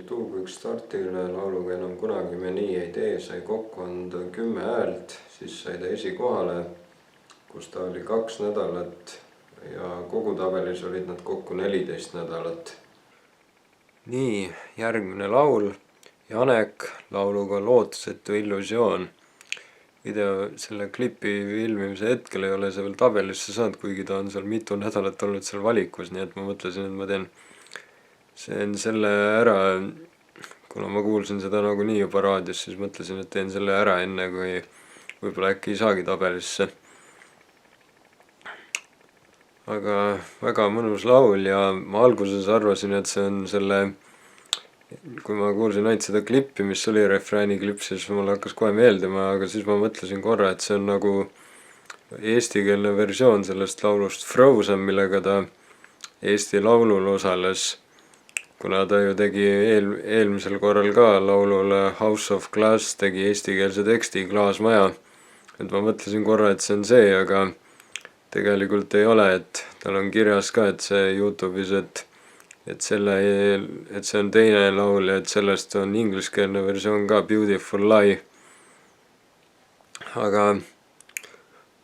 Tuugvõiks stardile lauluga Enam kunagi me nii ei tee sai kokku anda 10 häält, siis sai ta esikohale, kus ta oli 2 nädalat ja kogu tabelis olid nad kokku 14 nädalat. Nii, järgmine laul, Janek lauluga Lootusetu illusioon. Selle klipi filmimise hetkel ei ole see veel tabelisse saanud, kuigi ta on seal mitu nädalat olnud seal valikus, nii et ma mõtlesin, et ma teen selle ära, kuna ma kuulsin seda nagunii juba raadios, siis mõtlesin, et teen selle ära enne, kui võib-olla äkki ei saagi tabelisse. Aga väga mõnus laul ja ma alguses arvasin, et see on kui ma kuulsin ainult seda klippi, mis oli refrääni klipp, siis mulle hakkas kohe meeldima, aga siis ma mõtlesin korra, et see on nagu eestikeelne versioon sellest laulust Frozen, millega ta Eesti Laulul osales, kuna ta ju tegi eelmisel korral ka laulule House of Glass, tegi eestikeelse teksti Klaasmaja. Et ma mõtlesin korra, et see on see, aga tegelikult ei ole, et tal on kirjas ka, et see YouTube'is, et see on teine laul ja et sellest on ingliskeelne versioon ka, Beautiful Lie. Aga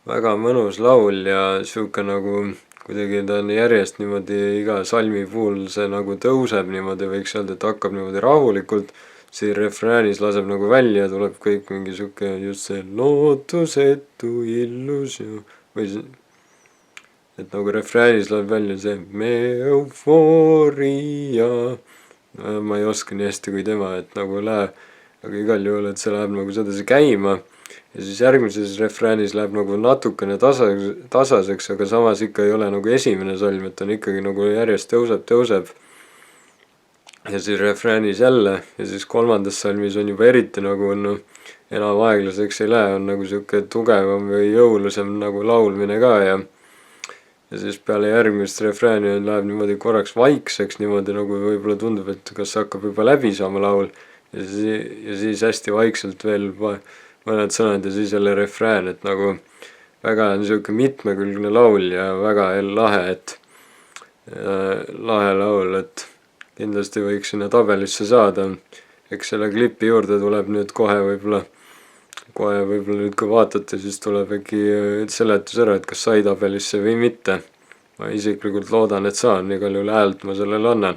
väga mõnus laul ja siuke nagu kuidagi ta on järjest niimoodi iga salmi puhul see nagu tõuseb niimoodi, võiks öelda, et hakkab niimoodi rahulikult, siin refräänis laseb nagu välja, tuleb kõik mingi siuke just see lootusetu illusioon või et nagu refräänis läheb välja see me eufooria. Ma ei oska nii hästi kui tema, et nagu läheb, aga igal juhul, et see läheb nagu sedasi käima. Ja siis järgmises refräänis läheb nagu natukene tasaseks, aga samas ikka ei ole nagu esimene salm, et on ikkagi nagu järjest tõuseb. Ja siis refräänis jälle ja siis kolmandas salmis on juba eriti nagu enam aeglaseks ei lähe, on nagu siuke tugevam või jõulisem nagu laulmine ka ja siis peale järgmist refrääni läheb niimoodi korraks vaikseks, niimoodi nagu võib-olla tundub, et kas hakkab juba läbi saama laul ja siis hästi vaikselt veel mõned sõnad ja siis jälle refrään, et nagu väga on siuke mitmekülgne laul ja väga lahe laul, et kindlasti võiks sinna tabelisse saada. Eks selle klipi juurde tuleb nüüd kohe võib-olla nüüd kui vaatate, siis tuleb äkki seletus ära, et kas sai tabelisse või mitte. Ma isiklikult loodan, et saan, igal juhul häält ma sellele annan.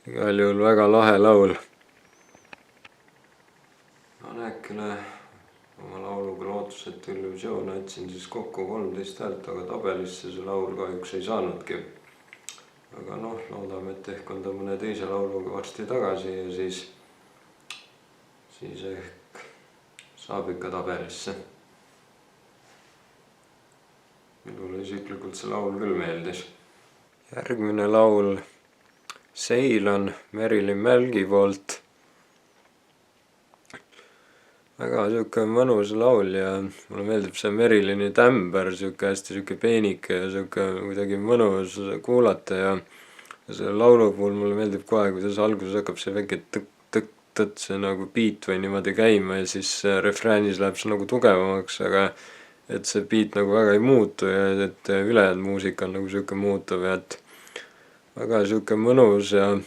Igal juhul väga lahe laul. Janekile oma lauluga Lootusetu illusioon otsin siis kokku 13 häält, aga tabelisse see laul kahjuks ei saanudki. Aga loodame, et ehk on ta mõne teise lauluga varsti tagasi ja siis ehk saab ikka tabelisse. Minule isiklikult see laul küll meeldis. Järgmine laul Seilan Merilin Mälgi poolt. Väga siuke mõnus laul ja mulle meeldib see Merilini tämber, hästi siuke peenike ja siuke kuidagi mõnus kuulata ja selle laulu puhul mulle meeldib kohe, kuidas alguses hakkab see väike tõtt see nagu beat või niimoodi käima ja siis refräänis läheb see nagu tugevamaks, aga et see beat nagu väga ei muutu ja et ülejäänud muusika on nagu siuke muutuv ja et väga siuke mõnus ja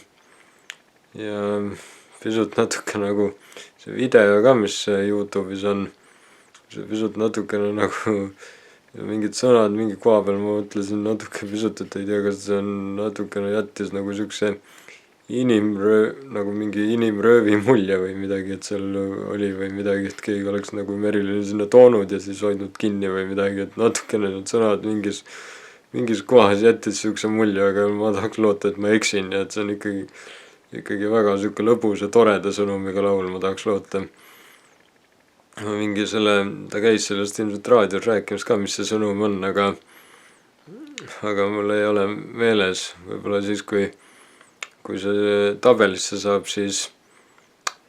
pisut natuke nagu see video ka, mis YouTube'is on, see pisut natukene nagu mingid sõnad mingi koha peal, ma mõtlesin natuke pisut, et ei tea, kas see on natukene jättis nagu siukse nagu mingi inimröövi mulje või midagi, et seal oli või midagi, et keegi oleks nagu Merilini sinna toonud ja siis hoidnud kinni või midagi, et natukene need sõnad mingis kohas jättis siukse mulje, aga ma tahaks loota, et ma eksin ja et see on ikkagi väga siuke lõbus ja toreda sõnumiga laul, ma tahaks loota. Ta käis sellest ilmselt raadios rääkimas ka, mis see sõnum on, aga mul ei ole meeles. Võib-olla siis, kui see tabelisse saab, siis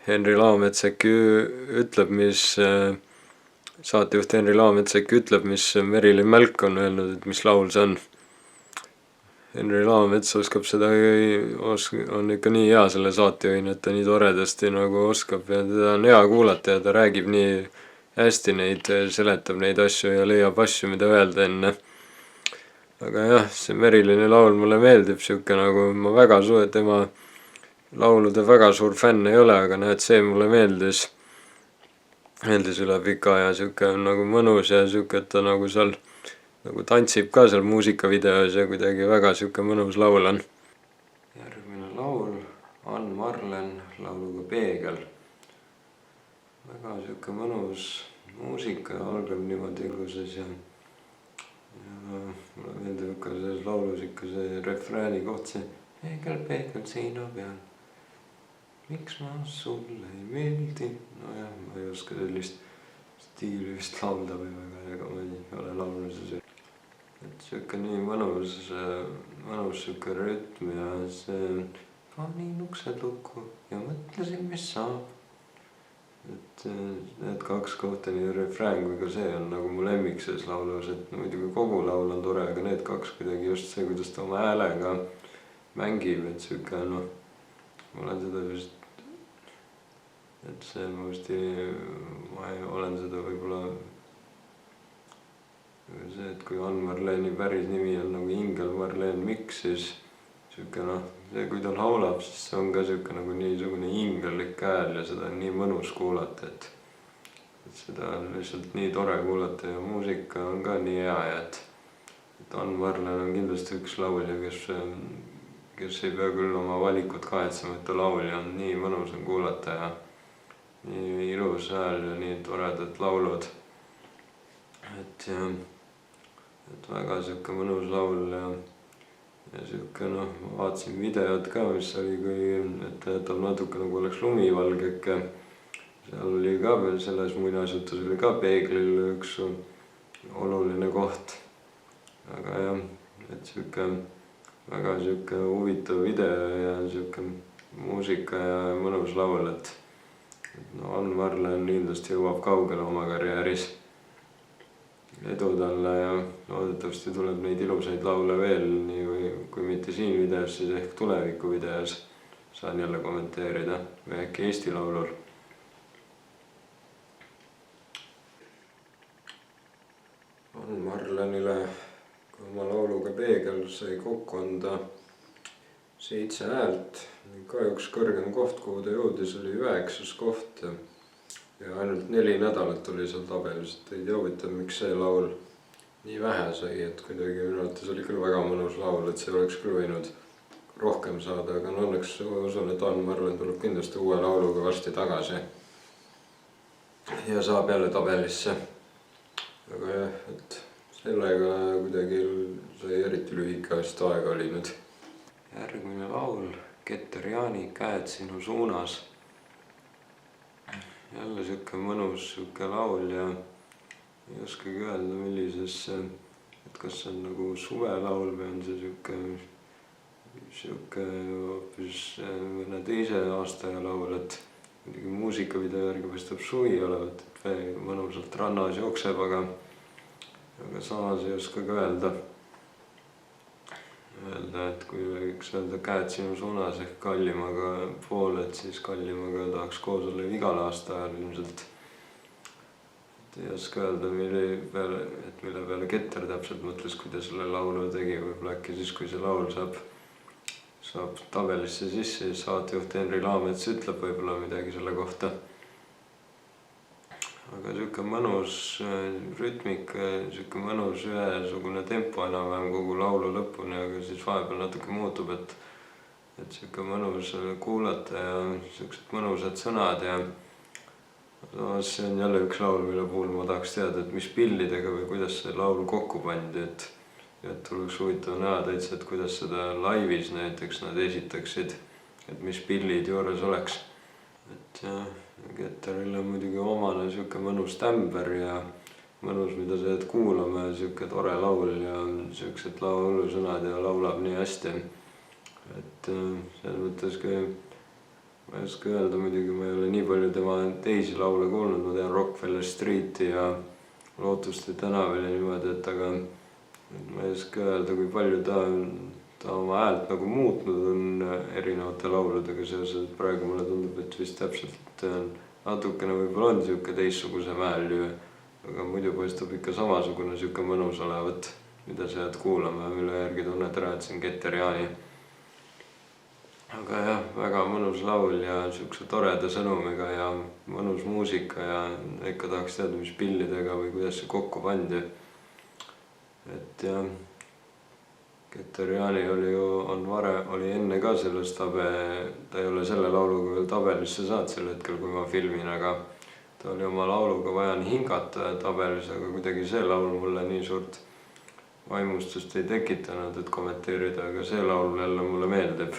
Henri Laamets äkki ütleb, saatejuht Henri Laamets äkki ütleb, mis Merilin Mälk on öelnud, et mis laul see on. Henri Laamets oskab seda, on ikka nii hea selle saatejuhina, et ta nii toredasti nagu oskab ja teda on hea kuulata ja ta räägib nii hästi seletab neid asju ja leiab asju, mida öelda enne. aga jah, see Merilini laul mulle meeldib, sihuke nagu ma väga tema laulude väga suur fänn ei ole, aga näed, see mulle meeldis üle pika aja, sihuke on nagu mõnus ja sihuke, et ta nagu seal nagu tantsib ka seal muusikavideos ja kuidagi väga sihuke mõnus laul on. Järgmine laul, Ann Marlen lauluga Peegel. Väga sihuke mõnus muusika, algab niimoodi ilusas ja mulle meeldib ka selles laulus ikka see refrääni koht, see peegel, peegel seina peal, miks ma sulle ei meeldi. Nojah, ma ei oska sellist stiili vist laulda või väga, ega ma ei ole laulnud. Et sihuke nii mõnus sihuke rütm ja see panin uksed lukku ja mõtlesin, mis saab. Et need kaks kohta, nii refrään kui ka see on nagu mu lemmik selles laulus, et muidugi kogu laul on tore, aga need kaks kuidagi just see, kuidas ta oma häälega mängib, et sihuke ma olen seda vist, et see ma olen seda võib-olla see, et kui Ann Marleni päris nimi on nagu Ingel Marlen Mikk, siis sihuke see, kui ta laulab, siis see on ka sihuke nagu niisugune ingellik hääl ja seda on nii mõnus kuulata, et seda on lihtsalt nii tore kuulata ja muusika on ka nii hea ja et Ann Marlen on kindlasti üks laulja, kes ei pea küll oma valikut kahetsema, et ta laulja on nii mõnus on kuulata ja nii ilus hääl ja nii toredad laulud. Et väga sihuke mõnus laul ja sihuke ma vaatasin videot ka, mis oli, et tal natuke nagu oleks lumivalgeke. Seal oli ka veel selles muinasjutus oli ka peeglil üks oluline koht. Aga jah, et sihuke väga sihuke huvitav video ja sihuke muusika ja mõnus laul, et Ann Marlen kindlasti jõuab kaugele oma karjääris. Edu talle ja loodetavasti tuleb neid ilusaid laule veel, nii või kui mitte siin videos, siis ehk tuleviku videos saan jälle kommenteerida või äkki Eesti laulul. Ann Marlenile oma lauluga Peegel sai kokku anda 7 häält. Kahjuks kõrgem koht, kuhu ta jõudis, oli 9. koht ja ainult 4 nädalat oli seal tabelis, et ei teavita, miks see laul nii vähe sai, et kuidagi minu arvates oli küll väga mõnus laul, et see oleks küll võinud rohkem saada, aga õnneks usun, et Ann Marlen tuleb kindlasti uue lauluga varsti tagasi ja saab jälle tabelisse. Aga jah, et sellega kuidagi sai eriti lühike vist aega oli nüüd. Järgmine laul, Keter Jaani, Käed sinu suunas. Jälle sihuke mõnus sihuke laul ja ei oskagi öelda, millisesse, et kas see on nagu suvelaul või on see sihuke hoopis mõne teise aastaja laul, et muidugi muusikavideo järgi paistab suvi olevat, et vee mõnusalt rannas jookseb, aga samas ei oska ka öelda, et kui võiks öelda Käed sinu suunas ehk Kallimaga pool, et siis Kallimaga tahaks koos olla igal aastaajal ilmselt. Et ei oska öelda, mille peale Keter täpselt mõtles, kui ta selle laulu tegi, võib-olla äkki siis, kui see laul saab tabelisse sisse, siis saatejuht Henri Laamets ütleb võib-olla midagi selle kohta. Aga sihuke mõnus rütmik, sihuke mõnus ühesugune tempo enam-vähem kogu laulu lõpuni, aga siis vahepeal natuke muutub, et sihuke mõnus kuulata ja siuksed mõnusad sõnad ja see on jälle üks laul, mille puhul ma tahaks teada, et mis pillidega või kuidas see laul kokku pandi, et tuleks huvitav näha täitsa, et kuidas seda laivis näiteks nad esitaksid, et mis pillid juures oleks. Et Keterile on muidugi omane sihuke mõnus tämber ja mõnus, mida sa jääd kuulama ja sihuke tore laul ja siuksed laulusõnad ja laulab nii hästi. Et selles mõttes ma ei oska öelda, muidugi ma ei ole nii palju tema teisi laule kuulnud, ma tean Rockefeller Streeti ja Lootuste tänav ja niimoodi, et aga ma ei oska öelda, kui palju ta oma häält nagu muutnud on erinevate lauludega seoses, et praegu mulle tundub, et vist täpselt natukene võib-olla on sihuke teistsuguse hääl ju, aga muidu paistab ikka samasugune sihuke mõnus olevat. mida sa jääd kuulama ja mille järgi tunned ära, et see on Keter Jaani. Aga jah, väga mõnus laul ja siukse toreda sõnumiga ja mõnus muusika ja ikka tahaks teada, mis pillidega või kuidas see kokku pandi. Et jah, Keter Jaani oli enne ka selles ta ei ole selle lauluga veel tabelisse saanud sel hetkel, kui ma filmin, aga ta oli oma lauluga Vajan hingata tabelis, aga kuidagi see laul mulle nii suurt vaimustust ei tekitanud, et kommenteerida, aga see laul jälle mulle meeldib.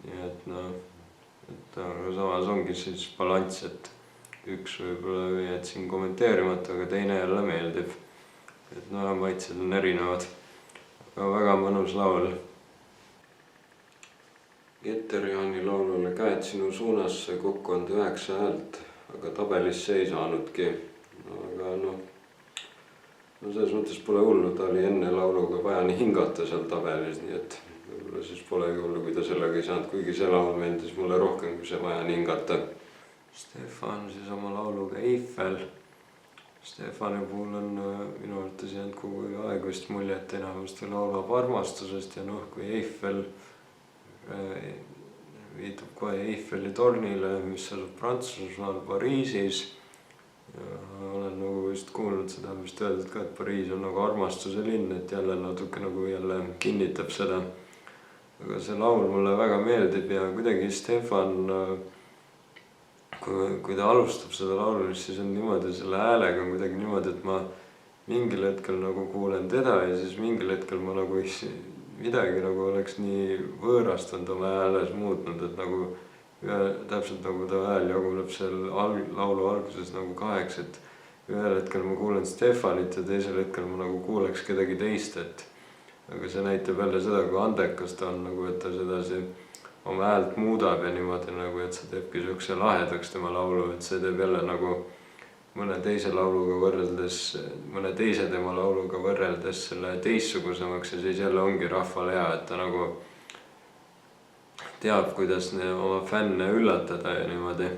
Nii et aga samas ongi siis balanss, et üks võib-olla jätsin kommenteerimata, aga teine jälle meeldib. Et maitsed on erinevad, aga väga mõnus laul. Keter Jaani laulule Käed sinu suunas kokku on 9 häält, aga tabelisse ei saanudki. Aga selles mõttes pole hullu, ta oli enne lauluga Vajan hingata seal tabelis, nii et võib-olla siis polegi hullu, kui ta sellega ei saanud, kuigi see laul meeldis mulle rohkem kui see Vajan hingata. Stefan siis oma lauluga Eiffel. Stefani puhul on minu arvates jäänud kogu aeg vist mulje, et enamasti laulab armastusest ja kui Eiffel viitab kohe Eiffeli tornile, mis asub Prantsusmaal Pariisis. Ja olen vist kuulnud seda, vist öeldud ka, et Pariis on armastuse linn, et jälle natuke jälle kinnitab seda. Aga see laul mulle väga meeldib ja kuidagi Stefan, kui ta alustab seda laulu, siis on niimoodi selle häälega kuidagi niimoodi, et ma mingil hetkel kuulen teda ja siis mingil hetkel ma midagi oleks nii võõrastanud oma hääles muutnud, et täpselt ta hääl jaguneb seal laulu alguses 2, et ühel hetkel ma kuulen Stefanit ja teisel hetkel ma kuuleks kedagi teist, aga see näitab jälle seda, kui andekas ta on, et ta sedasi oma häält muudab ja niimoodi, et see teebki siukse lahedaks tema laulu, et see teeb jälle mõne teise tema lauluga võrreldes selle teistsugusemaks ja siis jälle ongi rahval hea, et ta teab, kuidas oma fänne üllatada ja niimoodi.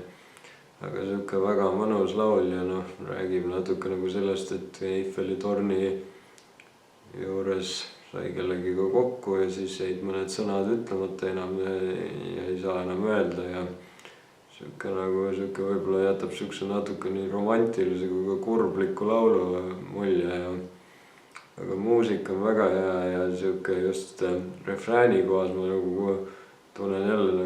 Aga siuke väga mõnus laul ja räägib natuke sellest, et Eiffeli torni juures sai kellegiga kokku ja siis jäid mõned sõnad ütlemata enam ja ei saa enam öelda ja siuke võib-olla jätab siukse natuke nii romantilise kui ka kurbliku laulu mulje ja aga muusika on väga hea ja siuke just refrääni kohas ma tunnen jälle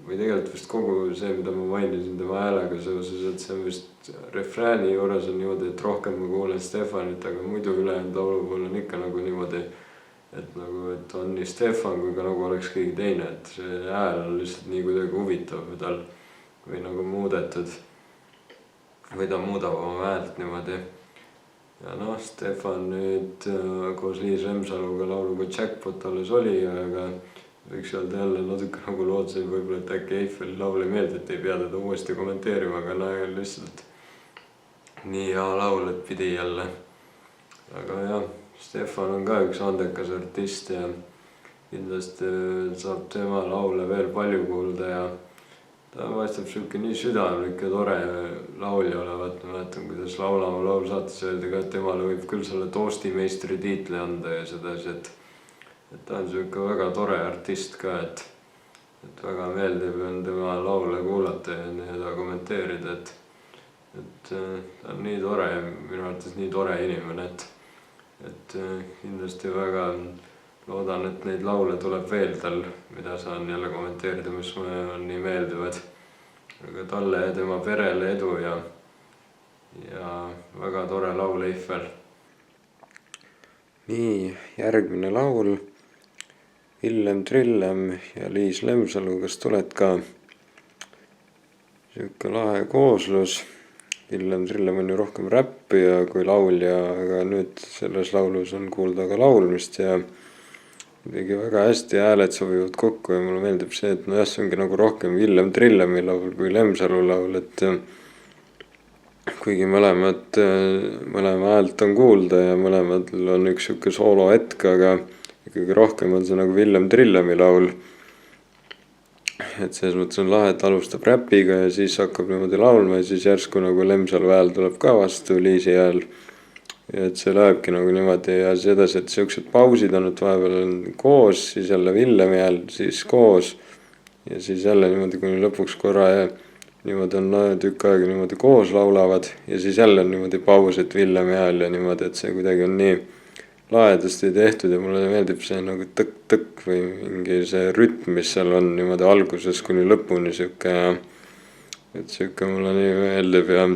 või tegelikult vist kogu see, mida ma mainisin tema häälega seoses, et see vist refrääni juures on niimoodi, et rohkem ma kuulen Stefanit, aga muidu ülejäänud laulu puhul on ikka niimoodi, et on nii Stefan kui ka oleks keegi teine, et see hääl on lihtsalt nii kuidagi huvitav tal või muudetud või ta muudab oma häält niimoodi. Ja Stefan nüüd koos Liis Remsaluga lauluga Jackpot alles oli, aga võiks öelda jälle natuke lootsin võib-olla, et äkki Eiffeli laul ei meeldi, et ei pea teda uuesti kommenteerima, aga lihtsalt nii hea laul, et pidi jälle. Aga jah, Stefan on ka üks andekas artist ja kindlasti saab tema laule veel palju kuulda ja ta paistab siuke nii südamlik ja tore laulja olevat. Ma mäletan, kuidas Laulama laul saates öeldi ka, et temale võib küll selle toostimeistri tiitli anda ja sedasi, et ta on siuke väga tore artist ka, et väga meeldib on tema laule kuulata ja seda kommenteerida, et ta on nii tore ja minu arvates nii tore inimene, et kindlasti väga loodan, et neid laule tuleb veel tal, mida saan jälle kommenteerida, mis mulle on nii meeldivad. Aga talle ja tema perele edu ja väga tore laul Eiffel. Nii, järgmine laul. Villem Trillem ja Liis Lemsalu, kas tuled ka? Siuke lahe kooslus. Villem Trillem on ju rohkem räppija kui laulja, aga nüüd selles laulus on kuulda ka laulmist ja kuidagi väga hästi hääled sobivad kokku ja mulle meeldib see, et see ongi rohkem Villem Trillemi laul kui Lemsalu laul, et kuigi mõlema häält on kuulda ja mõlemadel on üks siuke soolo hetk, aga ikkagi rohkem on see Villem Trillemi laul. Et selles mõttes on lahe, et alustab räpiga ja siis hakkab niimoodi laulma ja siis järsku Lemsalu hääl tuleb ka vastu, Liisi hääl. ja et see lähebki nagu niimoodi ja siis edasi, et siuksed pausid on, et vahepeal on koos, siis jälle Villemi hääl, siis koos ja siis jälle niimoodi kuni lõpuks korra ja niimoodi on tükk aega niimoodi koos laulavad ja siis jälle on niimoodi paus, et Villemi hääl ja niimoodi, et see kuidagi on nii lahedasti tehtud ja mulle meeldib see nagu tõkk-tõkk või mingi see rütm, mis seal on niimoodi alguses kuni lõpuni siuke ja et siuke mulle nii meeldib ja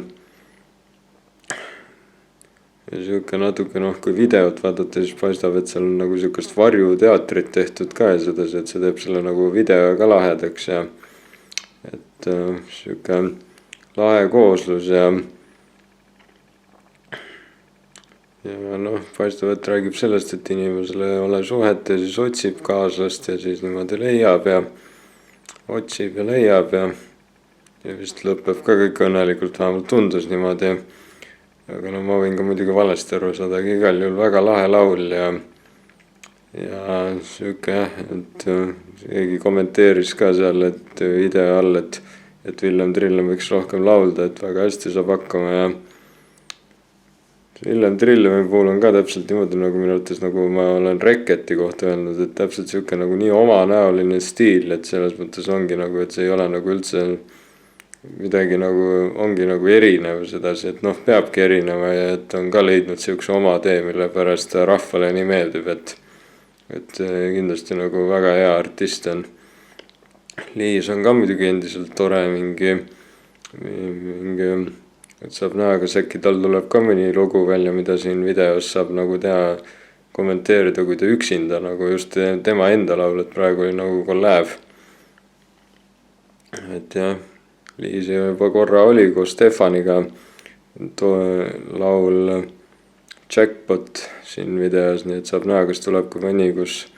siuke natuke kui videot vaadata, siis paistab, et seal on nagu siukest varjuteatrit tehtud ka ja sedasi, et see teeb selle nagu video ka lahedaks ja et siuke lahe kooslus ja paistab, et räägib sellest, et inimesele ei ole suhet ja siis otsib kaaslast ja siis niimoodi leiab ja otsib ja leiab ja vist lõpeb ka kõik õnnelikult, vähemalt tundus niimoodi. Aga ma võin ka muidugi valesti aru saada, aga igal juhul väga lahe laul ja siuke jah, et keegi kommenteeris ka seal, et video all, et Villem Trillem võiks rohkem laulda, et väga hästi saab hakkama ja Villem Trillemi puhul on ka täpselt niimoodi, nagu minu arvates, nagu ma olen Reketi kohta öelnud, et täpselt siuke nagu nii omanäoline stiil, et selles mõttes ongi nagu, et see ei ole nagu üldse midagi nagu, ongi nagu erinev sedasi, et peabki erineva ja et on ka leidnud siukse oma tee, mille pärast ta rahvale nii meeldib, et kindlasti nagu väga hea artist on. Liis on ka muidugi endiselt tore mingi et saab näha, kas äkki tal tuleb ka mõni lugu välja, mida siin videos saab nagu teha, kommenteerida, kui ta üksinda nagu just tema enda laul, et praegu oli nagu kolläev. Et jah, Liis juba korra oli koos Stefaniga laul Jackpot siin videos, nii et saab näha, kas tuleb ka mõni, kus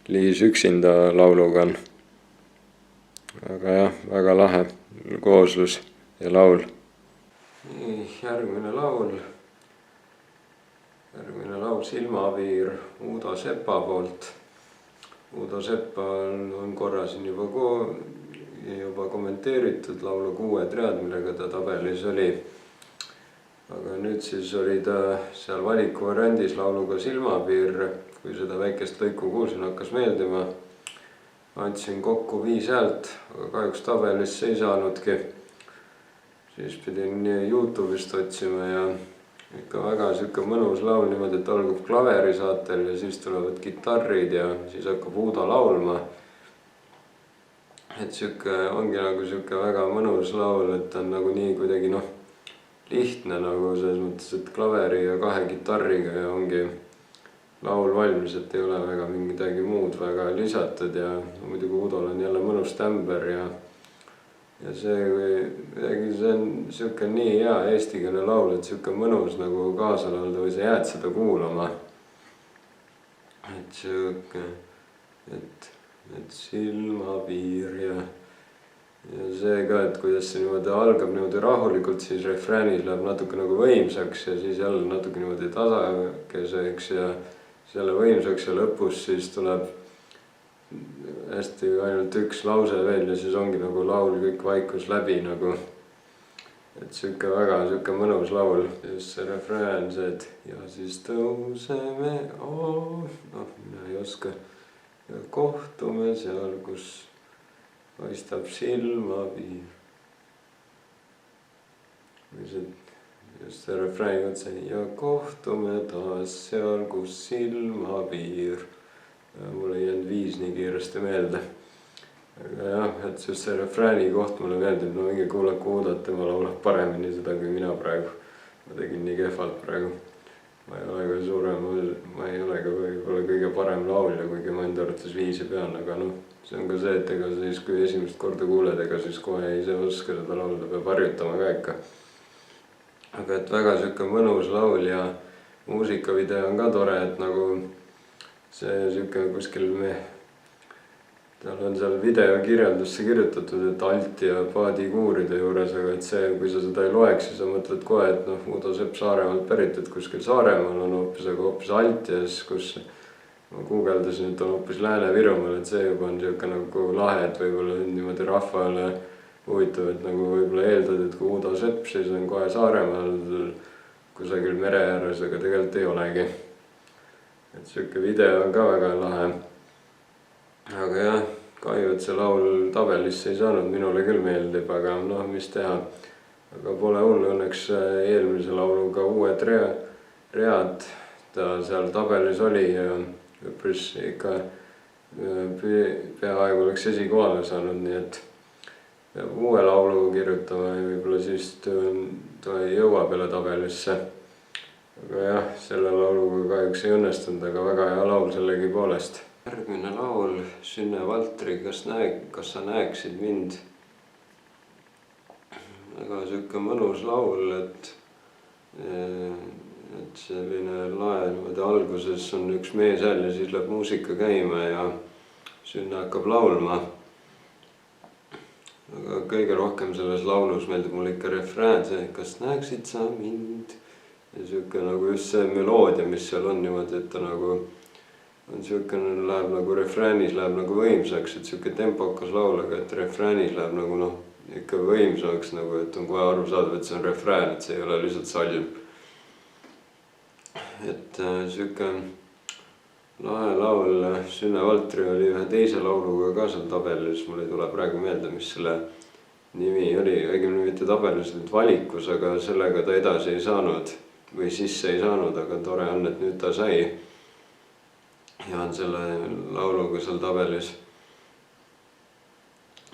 Liis üksinda lauluga on. Aga jah, väga lahe kooslus ja laul. Järgmine laul Silmapiir Uudo Sepa poolt. Uudo Seppa on korra siin juba kommenteeritud laulu Kuued read, millega ta tabelis oli. Aga nüüd siis oli ta seal valikuvariandis lauluga Silmapiir, kui seda väikest lõiku kuulsin, hakkas meeldima. Andsin kokku 5 häält, aga kahjuks tabelisse ei saanudki. Siis pidin YouTube'ist otsima ja ikka väga siuke mõnus laul niimoodi, et algab klaverisaatel ja siis tulevad kitarrid ja siis hakkab Uudo laulma. Et siuke ongi nagu siuke väga mõnus laul, et on nagu nii kuidagi lihtne nagu selles mõttes, et klaveri ja 2 kitarriga ja ongi laul valmis, et ei ole väga midagi muud väga lisatud ja muidugi Uudol on jälle mõnus tämber ja see on siuke nii hea eestikeelne laul, et siuke mõnus nagu kaasa laulda või sa jääd seda kuulama. Et siuke, et silmapiir ja see ka, et kuidas see niimoodi algab niimoodi rahulikult, siis refräänis läheb natuke nagu võimsaks ja siis jälle natuke niimoodi tasakeseks ja siis jälle võimsaks ja lõpus siis tuleb hästi ainult üks lause veel ja siis ongi nagu laul kõik vaikus läbi nagu. Et siuke väga siuke mõnus laul. Just see refrään see, et ja siis tõuseme, mina ei oska. Ja kohtume seal, kus paistab silmapiir. Just see refrään otse ja kohtume taas seal, kus silmapiir. Mul ei jäänud 5 nii kiiresti meelde. Aga jah, et just see refrääni koht mulle meeldib, mingi kuulake Uudot, tema laulab paremini seda kui mina praegu. Ma tegin nii kehvalt praegu. Ma ei ole ka võib-olla kõige parem laulja, kuigi ma enda arvates viisi pean, aga see on ka see, et ega siis kui esimest korda kuuled, ega siis kohe ei saa oska seda laulda, peab harjutama ka ikka. Aga et väga siuke mõnus laul ja muusikavideo on ka tore, et nagu see siuke kuskil tal on seal videokirjeldusse kirjutatud, et Alti ja paadikuuride juures, aga et see, kui sa seda ei loeks, siis sa mõtled kohe, et Uudo Sepp Saaremaalt pärit, et kuskil Saaremaal on hoopis Alti ja siis kus ma guugeldasin, et on hoopis Lääne-Virumaal, et see juba on siuke nagu lahe, et võib-olla niimoodi rahvale huvitav, et nagu võib-olla eeldad, et kui Uudo Sepp, siis on kohe Saaremaal kusagil mere ääres, aga tegelikult ei olegi. et sihuke video on ka väga lahe. aga jah, kahju, et see laul tabelisse ei saanud, minule küll meeldib, aga noh, mis teha. aga pole hullu, õnneks eelmise lauluga uued read ta seal tabelis oli ja üpris ikka peaaegu oleks esikohale saanud, nii et peab uue laulu kirjutama ja võib-olla siis ta ei jõua peale tabelisse. aga jah, selle lauluga kahjuks ei õnnestunud, aga väga hea laul sellegipoolest. järgmine laul, Synne Valtri, kas sa näeksid mind. väga sihuke mõnus laul, et selline lae niimoodi alguses on üks mees hääl ja siis läheb muusika käima ja Synne hakkab laulma. aga kõige rohkem selles laulus meeldib mulle ikka refrään, see kas näeksid sa mind. ja sihuke nagu just see meloodia, mis seal on niimoodi, et ta nagu on sihuke, läheb nagu refräänis läheb nagu võimsaks, et sihuke tempokas laul, aga et refräänis läheb nagu noh, ikka võimsamaks nagu, et on kohe arusaadav, et see on refrään, et see ei ole lihtsalt salm. et sihuke lahe laul. Synne Valtri oli ühe teise lauluga ka seal tabelis, mul ei tule praegu meelde, mis selle nimi oli, õigemini mitte tabelis, vaid valikus, aga sellega ta edasi ei saanud või sisse ei saanud, aga tore on, et nüüd ta sai. ja on selle lauluga seal tabelis.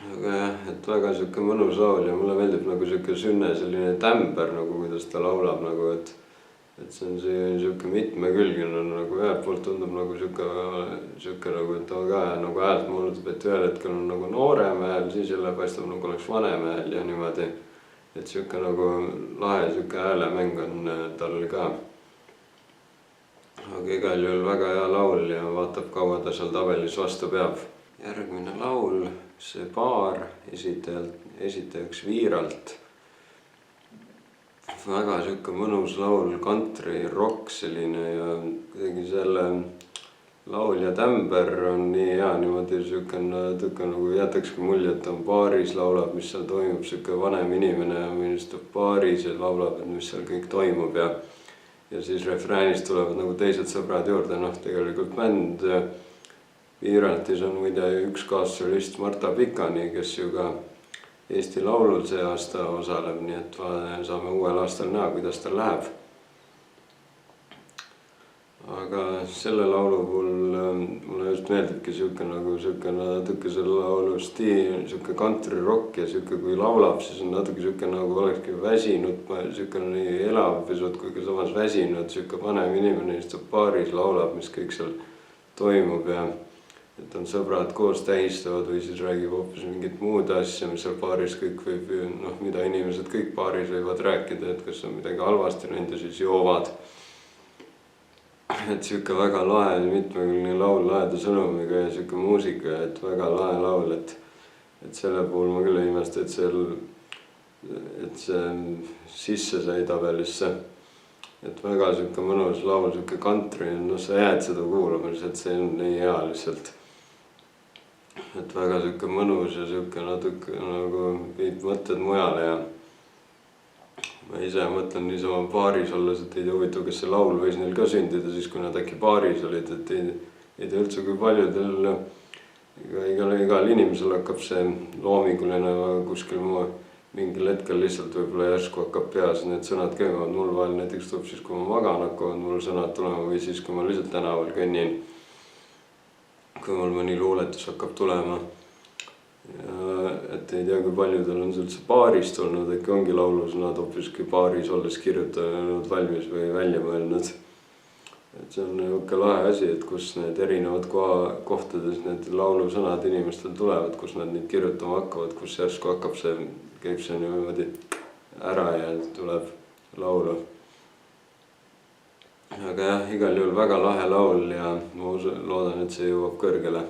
aga jah, et väga sihuke mõnus laul ja mulle meeldib nagu sihuke Synne selline tämber nagu, kuidas ta laulab nagu, et see on sihuke mitmekülgne nagu ühelt poolt tundub nagu sihuke nagu, et ta ka nagu häält moonutab, et ühel hetkel on nagu noorem hääl, siis jälle paistab nagu oleks vanem hääl ja niimoodi. et sihuke nagu lahe sihuke häälemäng on tal ka. aga igal juhul väga hea laul ja vaatab, kaua ta seal tabelis vastu peab. järgmine laul, See paar, esitajaks Viiralt. väga sihuke mõnus laul, country rock selline ja kuidagi selle laulja tämber on nii hea, niimoodi sihuke natuke nagu jätakski mulje, et on baaris, laulab, mis seal toimub, sihuke vanem inimene või istub baaris ja laulab, et mis seal kõik toimub ja siis refräänist tulevad nagu teised sõbrad juurde, noh tegelikult bänd Viiraltis on muide üks kaassolist Marta Pikani, kes ju ka Eesti Laulul see aasta osaleb, nii et saame uuel aastal näha, kuidas tal läheb. aga selle laulu puhul mulle just meeldibki sihuke nagu natuke selle laulu stiil, sihuke country rock ja sihuke, kui laulab, siis on natuke sihuke nagu olekski väsinud, sihuke nii elav pisut, kui ka samas väsinud, sihuke vanem inimene istub baaris, laulab, mis kõik seal toimub ja et on sõbrad koos tähistavad või siis räägib hoopis mingit muud asja, mis seal baaris kõik võib, noh, mida inimesed kõik baaris võivad rääkida, et kas on midagi halvasti läinud ja siis joovad. et sihuke väga lahe, mitmekülgne laul, laheda sõnumiga ja sihuke muusika, et väga lahe laul, et selle puhul ma küll ei imesta, et see sisse sai tabelisse. et väga sihuke mõnus laul, sihuke country, noh, sa jääd seda kuulama, lihtsalt see on nii hea lihtsalt. et väga sihuke mõnus ja sihuke natuke nagu viib mõtted mujale ja ma ise mõtlen niisama baaris olles, et ei tea huvitav, kas see laul võis neil ka sündida siis, kui nad äkki baaris olid, et ei tea üldse, kui paljudel igal inimesel hakkab see loominguline kuskil mingil hetkel lihtsalt võib-olla järsku hakkab peas need sõnad käivad, mul vahel näiteks tuleb siis, kui ma magan, hakkavad mul sõnad tulema või siis, kui ma lihtsalt tänaval kõnnin. kui mul mõni luuletus hakkab tulema. ja et ei tea, kui paljudel on see üldse baarist olnud, äkki ongi laulusõnad hoopiski baaris olles kirjutanud valmis või välja mõelnud. et see on niisugune lahe asi, et kus need erinevad kohtades need laulusõnad inimestel tulevad, kus nad neid kirjutama hakkavad, kus järsku hakkab see, käib see niimoodi ära ja tuleb laulu. aga jah, igal juhul väga lahe laul ja ma loodan, et see jõuab kõrgele.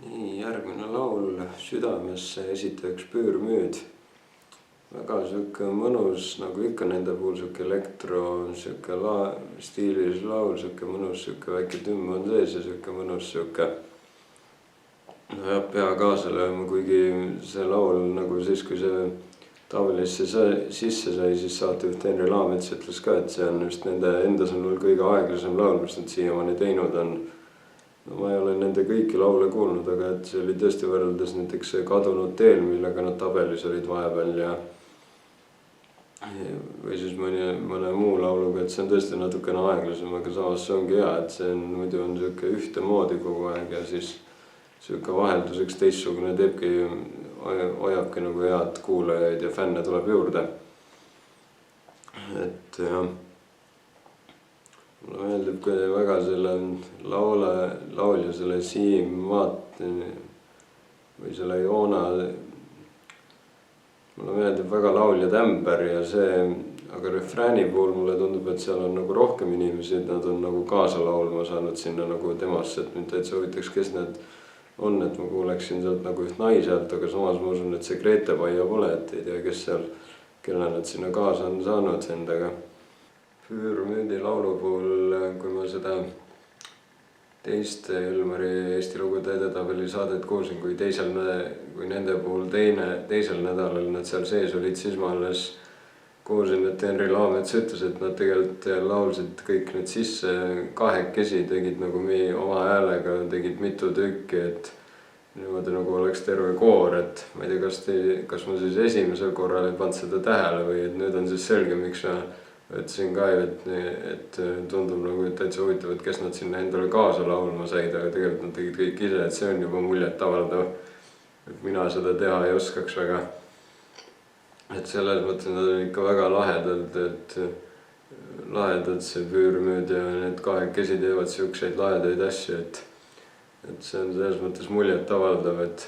nii, järgmine laul, Südamesse, esitajaks Püürmüüd. väga sihuke mõnus, nagu ikka nende puhul sihuke elektro, sihuke stiilis laul, sihuke mõnus, sihuke väike tümm on sees ja sihuke mõnus sihuke. no jah, pea kaasa lööma, kuigi see laul nagu siis, kui see tabelisse sisse sai, siis saatejuht Henri Laamets ütles ka, et see on just nende enda sõnul kõige aeglasem laul, mis nad siiamaani teinud on. No ma ei ole nende kõiki laule kuulnud, aga et see oli tõesti võrreldes näiteks Kadunud teel, millega nad tabelis olid vahepeal ja või siis mõne muu lauluga, et see on tõesti natukene aeglasem, aga samas see ongi hea, et see on, muidu on siuke ühtemoodi kogu aeg ja siis siuke vahelduseks teistsugune teebki, hoiabki nagu head kuulajaid ja fänne tuleb juurde. Et jah, mulle meeldib väga selle laulja, selle Siim Maat või selle Joona. Mulle meeldib väga laulja Tämber ja see, aga refrääni puhul mulle tundub, et seal on nagu rohkem inimesi, et nad on nagu kaasa laulma saanud sinna nagu temasse, et mind täitsa huvitaks, kes need on, et ma kuuleksin sealt nagu üht naiselt, aga samas ma usun, et see Grete Paia pole, et ei tea, kes seal, kelle nad sinna kaasa on saanud endaga. Füürmüüdi laulu puhul, kui ma seda teist Elmari Eesti lugude edetabeli saadet kuulsin, kui nende puhul teisel nädalal nad seal sees olid, siis ma alles kuulsin, et Henri Laamets ütles, et nad tegelikult laulsid kõik need sisse kahekesi, tegid nagu oma häälega, tegid mitu tükki, et niimoodi nagu oleks terve koor, et ma ei tea, kas ma siis esimesel korral ei pannud seda tähele või et nüüd on siis selge, miks ma ütlesin ka, et tundub nagu täitsa huvitav, et kes nad sinna endale kaasa laulma said, aga tegelikult nad tegid kõik ise, et see on juba muljet avaldav, et mina seda teha ei oskaks väga. Et selles mõttes nad on ikka väga lahedad see Füürmüüd ja need kahekesi teevad siukseid lahedaid asju, et see on selles mõttes muljet avaldav, et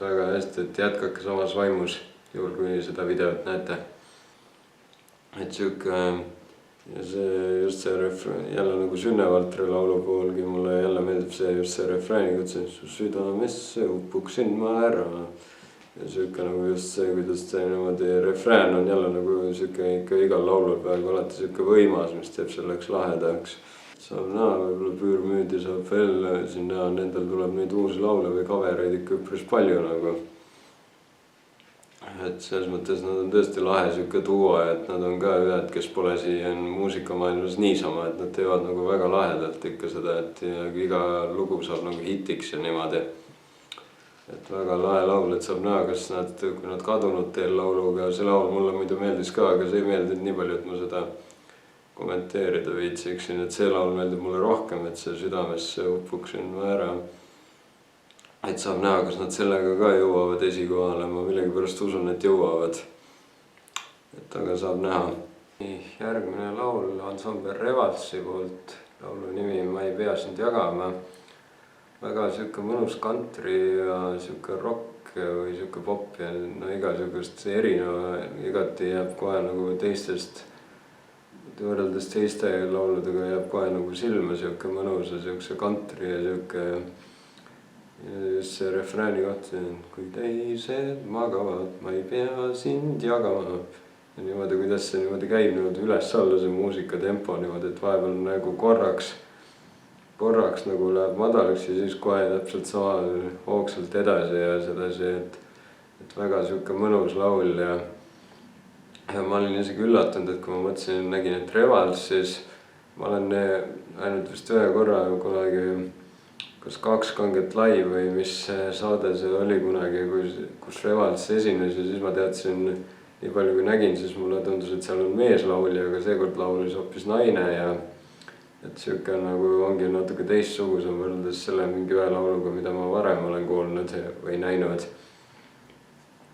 väga hästi, et jätkake samas vaimus, juhul kui seda videot näete. Et siuke, ja just see jälle nagu Sünnevaltri laulu puhulgi mulle jälle meeldib just see refrääniga, et see su südamesse upuksin ma ära. Ja siuke nagu just see, kuidas see niimoodi refrään on jälle nagu siuke ikka igal laulul peaaegu alati siuke võimas, mis teeb selleks lahedaks. Saab näha, võib-olla Füürmüüdi saab veel siin näha, nendel tuleb neid uusi laule või kavereid ikka üpris palju nagu. Et selles mõttes nad on tõesti lahe siuke duo, et nad on ka ühed, kes pole siia muusikamaailmas niisama, et nad teevad nagu väga lahedalt ikka seda, et iga lugu saab nagu hitiks ja niimoodi. Et väga lahe laul, et saab näha, kas kui nad Kadunud teel lauluga, see laul mulle muidu meeldis ka, aga see ei meeldinud nii palju, et ma seda kommenteerida viitsiksin, et see laul meeldib mulle rohkem, et see südamesse upuksin ma ära. Et saab näha, kas nad sellega ka jõuavad esikohale, ma millegipärast usun, et jõuavad. Et aga saab näha. Järgmine laul ansambel Revalsi poolt, laulu nimi Ma ei pea sind jagama. Väga siuke mõnus country ja siuke rock või siuke pop ja no igasugust erineva, igati jääb kohe nagu teistest, võrreldes teiste lauludega jääb kohe nagu silma siuke mõnusa, siukse country ja siuke. Just see refrääni kohta, kui teised magavad, ma ei pea sind jagama. Ja niimoodi, kuidas see niimoodi käib niimoodi üles-alla see muusikatempo niimoodi, et vahepeal nagu korraks nagu läheb madalaks ja siis kohe täpselt sama hoogsalt edasi ja sedasi, et väga siuke mõnus laul ja ma olin isegi üllatunud, et kui ma mõtlesin, nägin, et Revals, siis ma olen ainult vist ühe korra kunagi kas Kaks kanget live või mis saade see oli kunagi, kus Revals esines ja siis ma teadsin, nii palju kui nägin, siis mulle tundus, et seal on meeslaulja, aga seekord laulis hoopis naine ja et siuke nagu ongi natuke teistsugusem võrreldes selle mingi ühe lauluga, mida ma varem olen kuulnud või näinud.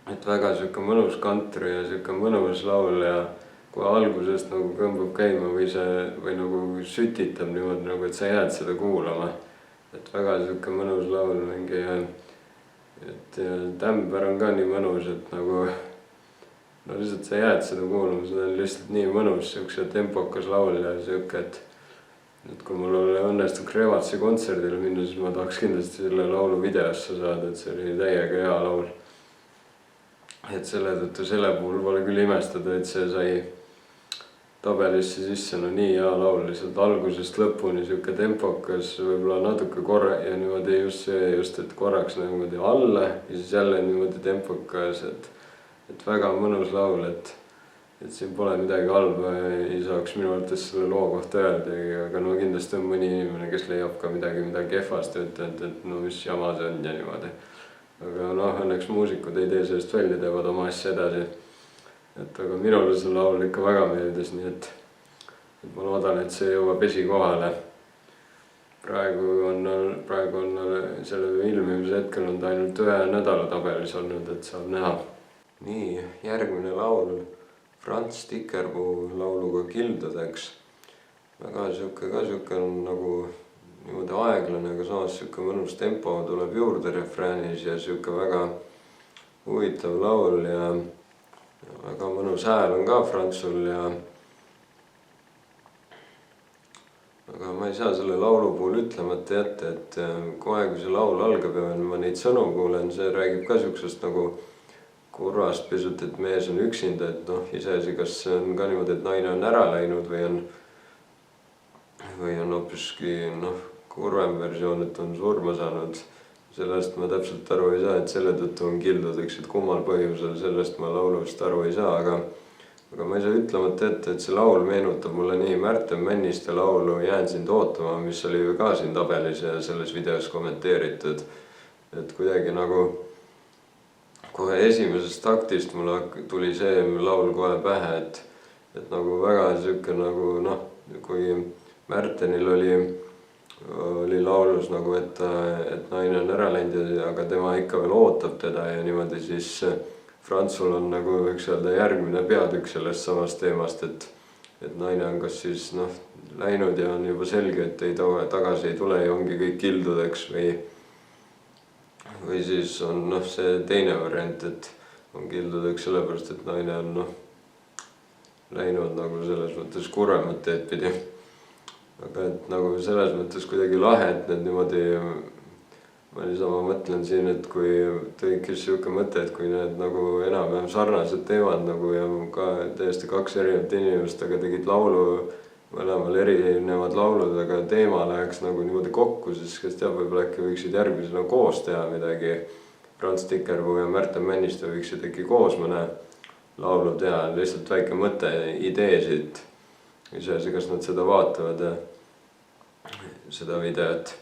Et väga siuke mõnus country ja siuke mõnus laul ja kui algusest nagu kõmbab käima või nagu sütitab niimoodi nagu, et sa jääd seda kuulama. Et väga siuke mõnus laul mingi ja et Tämber on ka nii mõnus, et nagu no lihtsalt sa jääd seda kuulama, see on lihtsalt nii mõnus, siukse tempokas laul ja siuke, et kui mul õnnestuks Revatsi kontserdile minna, siis ma tahaks kindlasti selle laulu videosse saada, et see oli täiega hea laul. Et selle tõttu selle puhul pole küll imestada, et see sai tabelisse sisse, no nii hea laul, lihtsalt algusest lõpuni siuke tempokas, võib-olla natuke ja niimoodi just, et korraks niimoodi alla ja siis jälle niimoodi tempokas, et väga mõnus laul, et siin pole midagi halba, ei saaks minu arvates selle loo kohta öeldagi, aga no kindlasti on mõni inimene, kes leiab ka midagi kehvasti, ütleb, et no mis jama see on ja niimoodi. aga noh, õnneks muusikud ei tee sellest välja, teevad oma asja edasi. et aga minule see laul ikka väga meeldis, nii et ma loodan, et see jõuab esikohale. praegu on selle ilmimise hetkel on ta ainult 1 nädala tabelis olnud, et saab näha. nii, järgmine laul Franz Tikerpuu lauluga Kildudeks. väga sihuke on nagu niimoodi aeglane, aga samas sihuke mõnus tempo tuleb juurde refräänis ja sihuke väga huvitav laul ja väga mõnus hääl on ka Franzul ja aga ma ei saa selle laulu puhul ütlemata jätta, et kohe kui see laul algab ja ma neid sõnu kuulen, see räägib ka siuksest nagu kurvast pisut, et mees on üksinda, et noh, iseasi, kas see on ka niimoodi, et naine on ära läinud või on hoopiski noh, kurvem versioon, et on surma saanud. sellest ma täpselt aru ei saa, et selle tõttu on Kildudeks, et kummal põhjusel, sellest ma laulust aru ei saa, aga ma ei saa ütlemata ette, et see laul meenutab mulle nii Märten Männiste laulu Jään sind ootama, mis oli ju ka siin tabelis ja selles videos kommenteeritud. et kuidagi nagu kohe esimesest taktist mulle tuli see laul kohe pähe, et nagu väga sihuke nagu noh, kui Märtenil oli laulus nagu, et naine on ära läinud, aga tema ikka veel ootab teda ja niimoodi, siis Franzul on nagu võiks öelda järgmine peatükk sellest samast teemast, et naine on kas siis noh läinud ja on juba selge, et tagasi ei tule ja ongi kõik Kildudeks või siis on noh, see teine variant, et on Kildudeks sellepärast, et naine on noh läinud nagu selles mõttes kurvemat teed pidi. aga et nagu selles mõttes kuidagi lahe, et need niimoodi, ma niisama mõtlen siin, et kui tekkis sihuke mõte, et kui need nagu enam-vähem sarnased teemad nagu ja ka täiesti 2 erinevat inimest, aga tegid laulu, mõlemal erinevad laulud, aga teema läheks nagu niimoodi kokku, siis kes teab, võib-olla äkki võiksid järgmisena koos teha midagi. Franz Tikerpuu ja Märten Männiste võiksid äkki koos mõne laulu teha, lihtsalt väike mõte, ideesid. iseasi, kas nad seda vaatavad ja seda videot.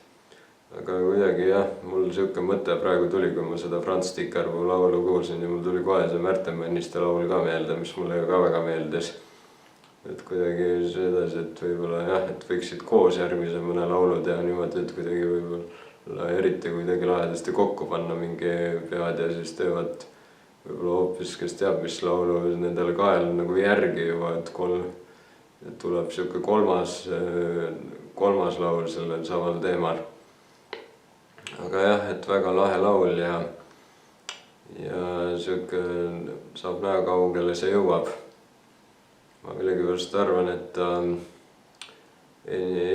aga kuidagi jah, mul sihuke mõte praegu tuli, kui ma seda Franz Tikerpuu laulu kuulsin ja mul tuli kohe see Märten Männiste laul ka meelde, mis mulle ka väga meeldis. et kuidagi sedasi, et võib-olla jah, et võiksid koos järgmise mõne laulu teha niimoodi, et kuidagi võib-olla eriti kuidagi lahedasti kokku panna mingi pead ja siis teevad võib-olla hoopis, kes teab, mis laulu nendele kael nagu järgi juba, et tuleb sihuke kolmas laul sellel samal teemal. aga jah, et väga lahe laul ja sihuke saab näha, kaugele see jõuab. ma millegipärast arvan, et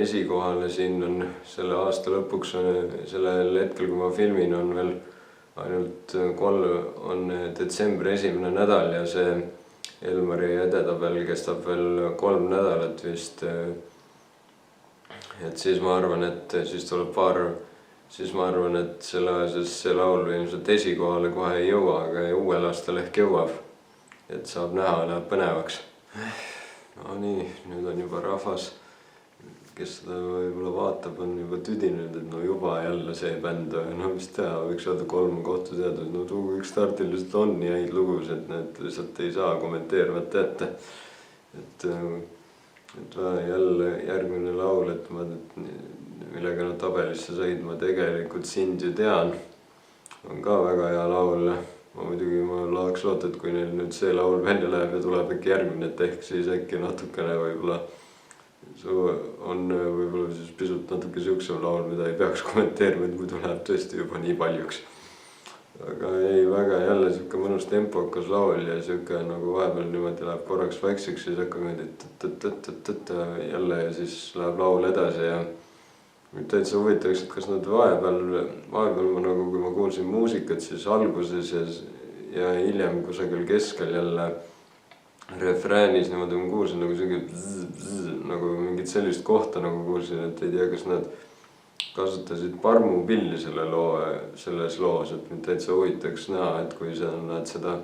esikohale siin on selle aasta lõpuks, sellel hetkel, kui ma filmin, on veel ainult 3 detsembri esimene nädal ja see Elmari edetabel kestab veel 3 nädalat vist. et siis ma arvan, et siis tuleb siis ma arvan, et see laul ilmselt esikohale kohe ei jõua, aga uuel aastal ehk jõuab. et saab näha, läheb põnevaks. no nii, nüüd on juba rahvas, kes seda võib-olla vaatab, on juba tüdinud, et no juba jälle see bänd, no mis teha, võiks öelda 3 kohtuseadus, no Tugu üks startil lihtsalt on nii häid lugus, et need lihtsalt ei saa kommenteerimata ette. et jälle järgmine laul, et millega nad tabelisse said, ma tegelikult sind ju tean, on ka väga hea laul. ma muidugi tahaks loota, et kui neil nüüd see laul välja läheb ja tuleb äkki järgmine, et ehk siis äkki natukene võib-olla on võib-olla siis pisut natuke siuksem laul, mida ei peaks kommenteerima, et muidu läheb tõesti juba nii paljuks. aga ei, väga jälle siuke mõnus tempokas laul ja siuke nagu vahepeal niimoodi läheb korraks vaikseks, siis hakkab niimoodi jälle ja siis läheb laul edasi ja täitsa huvitavaks, et kas nad vahepeal ma nagu, kui ma kuulsin muusikat, siis alguses ja hiljem kusagil keskel jälle refräänis niimoodi ma kuulsin nagu siuke nagu mingit sellist kohta nagu kuulsin, et ei tea, kas nad kasutasid parmupilli selles loos, et mind täitsa huvitaks näha, et kui nad seda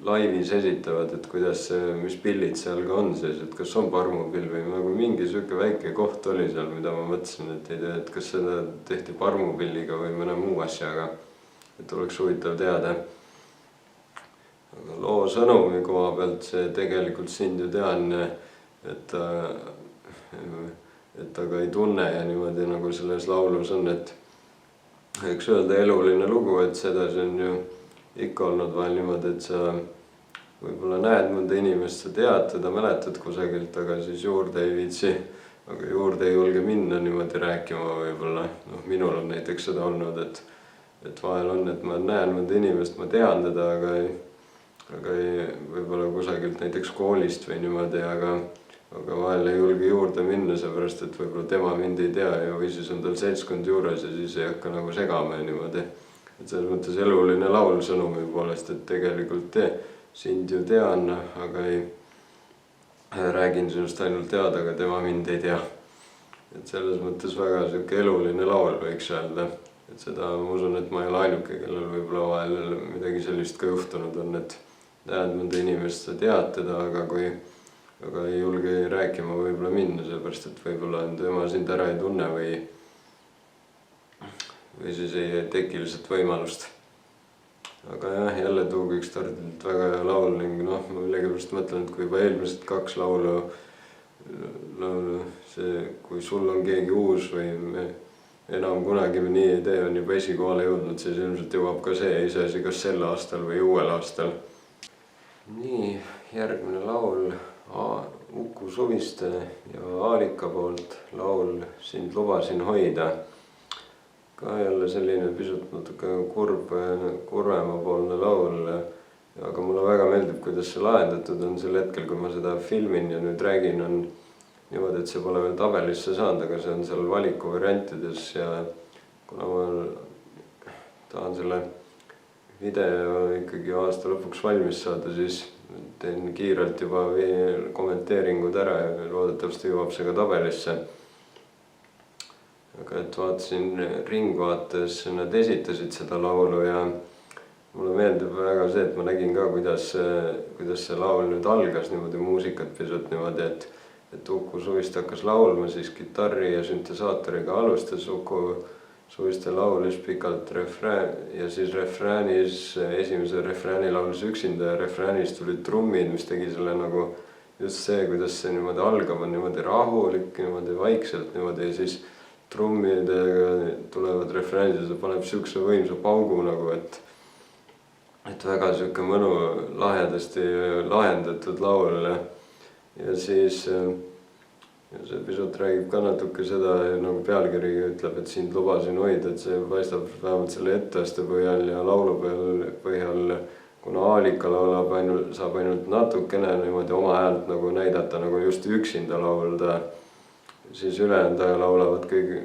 laivis esitavad, et kuidas see, mis pillid seal ka on siis, et kas on parmupill või nagu mingi sihuke väike koht oli seal, mida ma mõtlesin, et ei tea, et kas seda tehti parmupilliga või mõne muu asjaga, et oleks huvitav teada. Aga loo sõnumi koha pealt see tegelikult Sind ju tean, et aga ei tunne ja niimoodi nagu selles laulus on, et võiks öelda eluline lugu, et sedasi on ju ikka olnud vahel niimoodi, et sa võib-olla näed mõnda inimest, sa tead teda, mäletad kusagilt, aga siis juurde ei viitsi, aga juurde ei julge minna niimoodi rääkima võib-olla. Noh, minul on näiteks seda olnud, et vahel on, et ma näen mõnda inimest, ma tean teda, aga ei võib-olla kusagilt näiteks koolist või niimoodi, aga vahel ei julge juurde minna, seepärast, et võib-olla tema mind ei tea ja või siis on tal seltskond juures ja siis ei hakka nagu segama ja niimoodi. Et selles mõttes eluline laul sõnumi poolest, et tegelikult Sind ju tean, aga ei räägin sinust ainult teada, aga tema mind ei tea. Et selles mõttes väga sihuke eluline laul võiks öelda. Et seda ma usun, et ma ei ole ainuke, kellel võib-olla vahel midagi sellist ka juhtunud on, et näed mõnda inimest, sa tead teda, aga ei julge rääkima võib-olla minna, seepärast, et võib-olla tema sind ära ei tunne või siis ei teki lihtsalt võimalust. Aga jah, jälle Tuugiks Tardilt väga hea laul ning noh, ma millegipärast mõtlen, et kui juba eelmised 2 laulu, see kui sul on keegi uus või me enam kunagi me nii ei tee, on juba esikohale jõudnud, siis ilmselt jõuab ka see iseasi kas sel aastal või uuel aastal. Nii, järgmine laul Uku Suviste ja Aalika poolt laul Sind lubasin hoida. Ka jälle selline pisut natuke kurvemapoolne laul, aga mulle väga meeldib, kuidas see lahendatud on sel hetkel, kui ma seda filmin ja nüüd räägin, on niimoodi, et see pole veel tabelisse saanud, aga see on seal valikuvariantides ja kuna ma tahan selle video ikkagi aasta lõpuks valmis saada, siis teen kiirelt juba kommenteeringud ära ja loodetavasti jõuab see ka tabelisse. Aga et vaatasin Ringvaates, nad esitasid seda laulu ja mulle meeldib väga see, et ma nägin ka, kuidas see laul nüüd algas niimoodi muusikat pisut niimoodi, et Uku Suviste hakkas laulma, siis kitarri ja süntesaatoriga alustas Uku Suviste laulis pikalt refrään ja siis refräänis, esimese refrääni laulis üksinda ja refräänis tulid trummid, mis tegi selle nagu just see, kuidas see niimoodi algab, on niimoodi rahulik, niimoodi vaikselt niimoodi ja siis trummidega tulevad refräänid ja see paneb siukse võimsa paugu nagu, et väga siuke mõnu lahedasti lahendatud laul ja siis see pisut räägib ka natuke seda, nagu pealkiri ütleb, et Sind lubasin hoida, et see paistab vähemalt selle etteaste põhjal ja laulu põhjal, kuna Aalika laulab saab ainult natukene niimoodi oma häält nagu näidata, nagu just üksinda laulda. Siis ülejäänud aja laulavad kõigi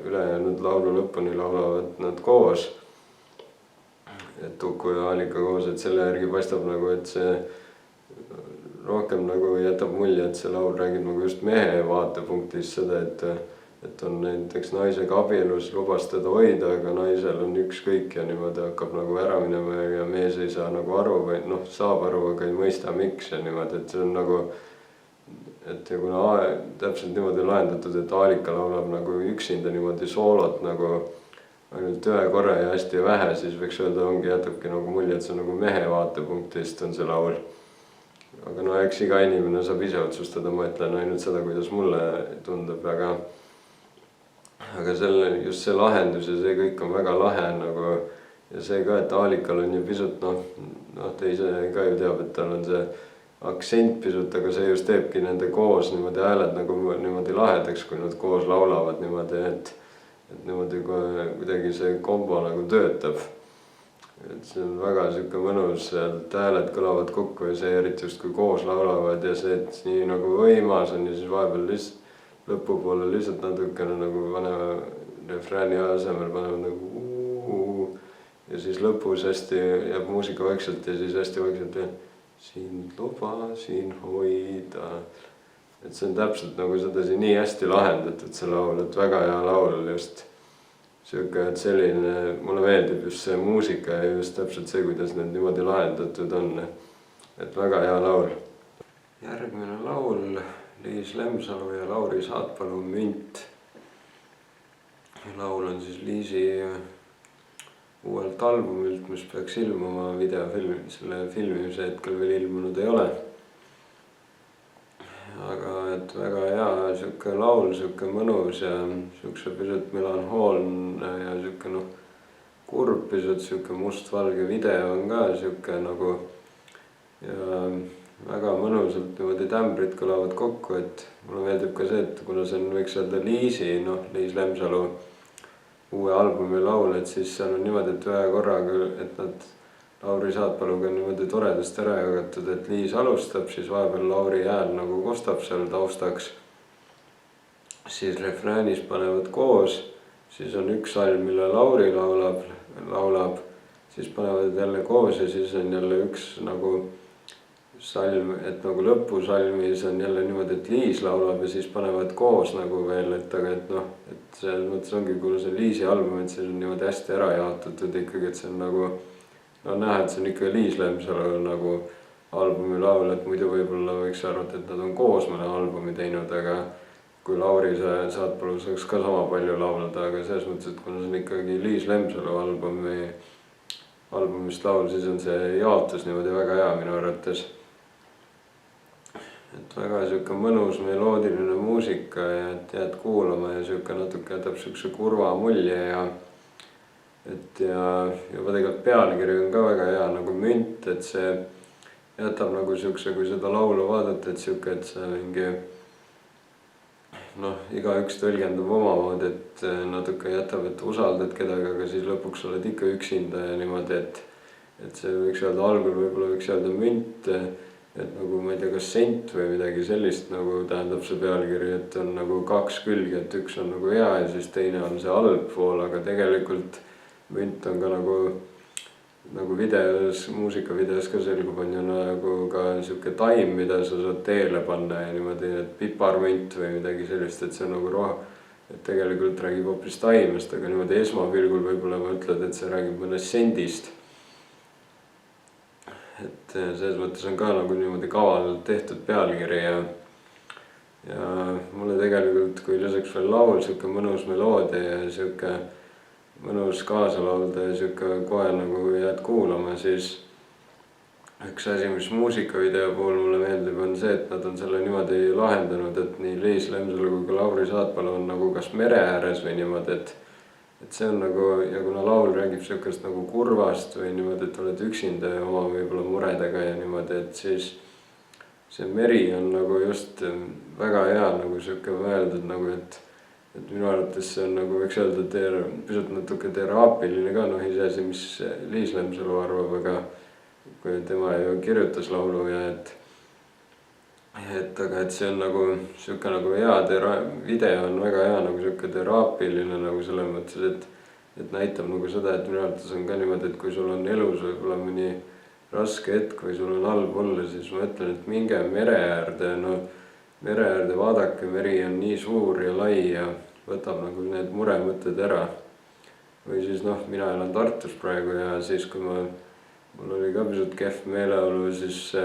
ülejäänud laulu lõpuni laulavad nad koos. Et Uku ja Aalika koos, et selle järgi paistab nagu, et see rohkem nagu jätab mulje, et see laul räägib nagu just mehe vaatepunktist seda, et on näiteks naisega abielus, lubas teda hoida, aga naisel on ükskõik ja niimoodi hakkab nagu ära minema ja mees ei saa nagu aru või noh, saab aru, aga ei mõista miks ja niimoodi, et see on nagu et ja kuna täpselt niimoodi lahendatud, et Aalika laulab nagu üksinda niimoodi soolot nagu ainult ühe korra ja hästi vähe, siis võiks öelda, jätabki nagu mulje, et see on nagu mehe vaatepunktist on see laul. Aga no eks iga inimene saab ise otsustada, ma ütlen ainult seda, kuidas mulle tundub, aga just see lahendus ja see kõik on väga lahe nagu ja see ka, et Aalikal on ju pisut ta ise ka ju teab, et tal on see aktsent pisut, aga see just teebki nende koos niimoodi hääled nagu niimoodi lahedaks, kui nad koos laulavad niimoodi, et niimoodi kuidagi see kombo nagu töötab. Et see on väga siuke mõnus, sealt hääled kõlavad kokku ja see eriti just kui koos laulavad ja see, et nii nagu võimas on ja siis vahepeal lihtsalt lõpupoole lihtsalt natukene nagu paneme refrääni asemel paneme nagu ja siis lõpus hästi jääb muusika vaikselt ja siis hästi vaikselt Sind lubasin hoida. Et see on täpselt nagu sedasi nii hästi lahendatud see laul, et väga hea laul just sihuke, et selline, mulle meeldib just see muusika ja just täpselt see, kuidas need niimoodi lahendatud on. Et väga hea laul. Järgmine laul, Liis Lemsalu ja Lauri Saatpalu Münt. Laul on siis Liisi uuelt albumilt, mis peaks ilmuma videofilmi, selle filmimise hetkel veel ilmunud ei ole. Aga et väga hea sihuke laul, sihuke mõnus ja siukse pisut melanhoolne ja sihuke kurb pisut, sihuke mustvalge video on ka sihuke nagu ja väga mõnusalt niimoodi tämbrid kõlavad kokku, et mulle meeldib ka see, et kuna see on, võiks öelda Liisi, Liis Lemsalu uue albumi laul, et siis seal on niimoodi, et ühe korraga, et nad Lauri Saatpaluga on niimoodi toredasti ära jagatud, et Liis alustab, siis vahepeal Lauri hääl nagu kostab seal taustaks. Siis refräänis panevad koos, siis on üks salm, mille Lauri laulab, siis panevad jälle koos ja siis on jälle üks nagu salm, et nagu lõpusalmis on jälle niimoodi, et Liis laulab ja siis panevad koos nagu veel, et aga et selles mõttes ongi, kuna see Liisi album, et see on niimoodi hästi ära jaotatud ikkagi, et see on nagu näha, et see on ikka Liis Lemsalu nagu albumi laul, et muidu võib-olla võiks arvata, et nad on koos mõne albumi teinud, aga kui Lauri Saatpalu saaks ka sama palju laulda, aga selles mõttes, et kuna see on ikkagi Liis Lemsalu albumist laul, siis on see jaotus niimoodi väga hea minu arvates. Et väga sihuke mõnus meloodiline muusika ja et jääd kuulama ja sihuke natuke jätab siukse kurva mulje ja juba tegelikult pealkiri on ka väga hea nagu Münt, et see jätab nagu siukse, kui seda laulu vaadata, et sihuke, et see mingi igaüks tõlgendab omamoodi, et natuke jätab, et usaldad kedagi, aga siis lõpuks oled ikka üksinda ja niimoodi, et see võiks öelda algul, võib-olla võiks öelda münt, et nagu ma ei tea, kas sent või midagi sellist nagu tähendab see pealkiri, et on nagu kaks külge, et üks on nagu hea ja siis teine on see halb pool, aga tegelikult münt on ka nagu videos, muusikavideos ka selgub, on ju nagu ka sihuke taim, mida sa saad teele panna ja niimoodi, et piparmünt või midagi sellist, et see on nagu et tegelikult räägib hoopis taimest, aga niimoodi esmapilgul võib-olla mõtled, et see räägib mõnest sendist. Et selles mõttes on ka nagu niimoodi kavalalt tehtud pealkiri ja mulle tegelikult, kui lisaks veel laul, sihuke mõnus meloodia ja sihuke mõnus kaasa laulda ja sihuke kohe nagu jääd kuulama, siis üks asi, mis muusikavideo puhul mulle meeldib, on see, et nad on selle niimoodi lahendanud, et nii Liis Lemsalu kui ka Lauri Saatpalu on nagu kas mere ääres või niimoodi, et see on nagu, ja kuna laul räägib sihukest nagu kurvast või niimoodi, et oled üksinda ja oma võib-olla muredega ja niimoodi, et siis see meri on nagu just väga hea nagu sihuke mõeldud nagu, et minu arvates see on nagu võiks öelda pisut natuke teraapiline ka, iseasi, mis Liis Lemsalu arvab, aga kui tema ju kirjutas laulu ja aga et see on nagu sihuke nagu hea video on väga hea nagu sihuke teraapiline nagu selles mõttes, et näitab nagu seda, et minu arvates on ka niimoodi, et kui sul on elus võib-olla mõni raske hetk või sul on halb olla, siis ma ütlen, et minge mere äärde, mere äärde vaadake, meri on nii suur ja lai ja võtab nagu need muremõtted ära. Või siis mina elan Tartus praegu ja siis kui mul oli ka pisut kehv meeleolu, siis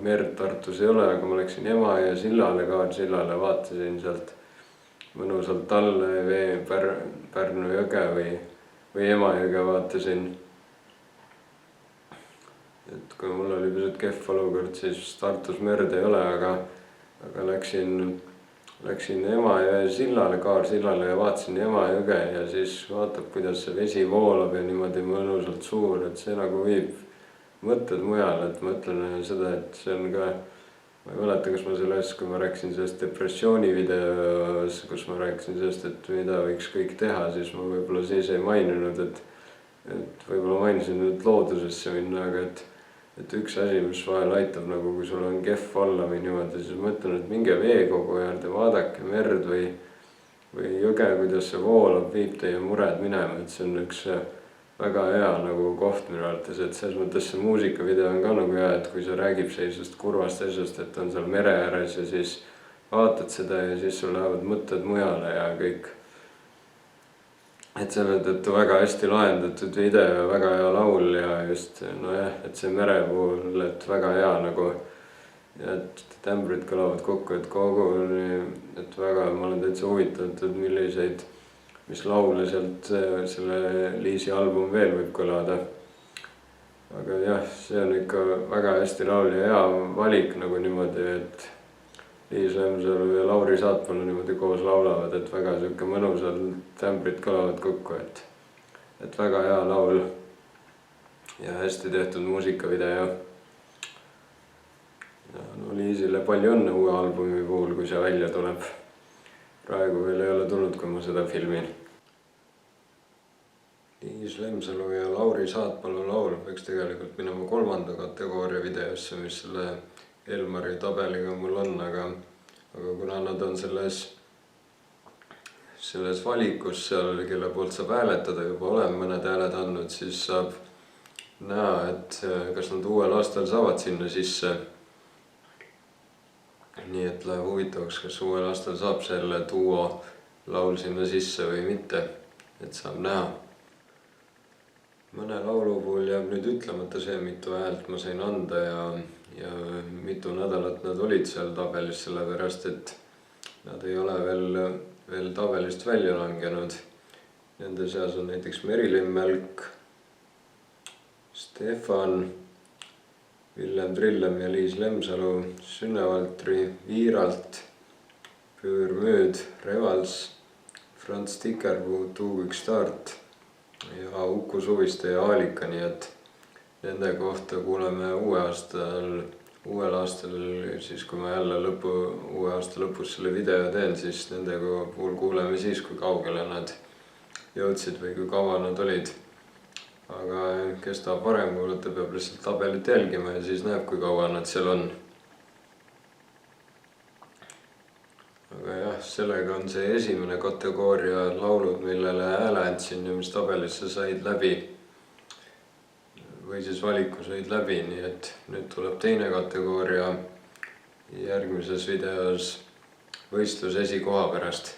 merd Tartus ei ole, aga ma läksin Emajõe sillale, Kaarsillale, vaatasin sealt mõnusalt alla Pärnu jõge või Emajõge vaatasin. Et kui mul oli pisut kehv olukord, siis Tartus merd ei ole, aga läksin Emajõe sillale, Kaarsillale ja vaatasin Emajõge ja siis vaatab, kuidas see vesi voolab ja niimoodi mõnusalt suur, et see nagu viib mõtted mujale, et mõtlen seda, et see on ka, ma ei mäleta, kas ma selles, kui ma rääkisin sellest depressiooni videos, kus ma rääkisin sellest, et mida võiks kõik teha, siis ma võib-olla siis ei maininud, et võib-olla mainisin nüüd loodusesse minna, aga et üks asi, mis vahel aitab nagu, kui sul on kehv olla või niimoodi, siis mõtlen, et minge veekogu äärde, vaadake merd või jõge, kuidas see voolab, viib teie mured minema, et see on üks väga hea nagu koht minu arvates, et selles mõttes see muusikavideo on ka nagu hea, et kui see räägib sellisest kurvast asjast, et on seal mere ääres ja siis vaatad seda ja siis sul lähevad mõtted mujale ja kõik. et selle tõttu väga hästi lahendatud video ja väga hea laul ja just nojah, et see mere puhul, et väga hea nagu ja et tämbrid kõlavad kokku, et koguni, et väga, ma olen täitsa huvitatud, mis laule sealt selle Liisi album veel võib kõlada. Aga jah, see on ikka väga hästi laul ja hea valik nagu niimoodi, et Liis Lemsalu ja Lauri Saatpalu niimoodi koos laulavad, et väga siuke mõnusad tämbrid kõlavad kokku, et väga hea laul ja hästi tehtud muusikavideo. Ja no Liisile palju õnne uue albumi puhul, kui see välja tuleb. Praegu veel ei ole tulnud, kui ma seda filmin. Liis Lemsalu ja Lauri Saatpalu laul peaks tegelikult minema 3. kategooria videosse, mis selle Elmari tabeliga mul on, aga kuna nad on selles valikus seal, kelle poolt saab hääletada, juba olen mõned hääled andnud, siis saab näha, et kas nad uuel aastal saavad sinna sisse. Nii et läheb huvitavaks, kas uuel aastal saab selle duo laul sinna sisse või mitte, et saab näha. Mõne laulu puhul jääb nüüd ütlemata see, mitu häält ma sain anda ja mitu nädalat nad olid seal tabelis, sellepärast et nad ei ole veel tabelist välja langenud. Nende seas on näiteks Merilin Mälk, Stefan, Villem Trillem ja Liis Lemsalu, Sünne Valtri, Viiralt, Püür Müüd, Revals, Franz Tikerpuu, Tuugik Start ja Uku Suviste ja Aalika, nii et nende kohta kuuleme uuel aastal, siis kui ma jälle uue aasta lõpus selle video teen, siis nende puhul kuuleme siis, kui kaugele nad jõudsid või kui kaua nad olid. Aga kes tahab varem kuulata, peab lihtsalt tabelit jälgima ja siis näeb, kui kaua nad seal on. Aga jah, sellega on see esimene kategooria laulud, millele hääle andsin ja mis tabelisse said läbi. Või siis valiku said läbi, nii et nüüd tuleb teine kategooria järgmises videos võistlus esikoha pärast.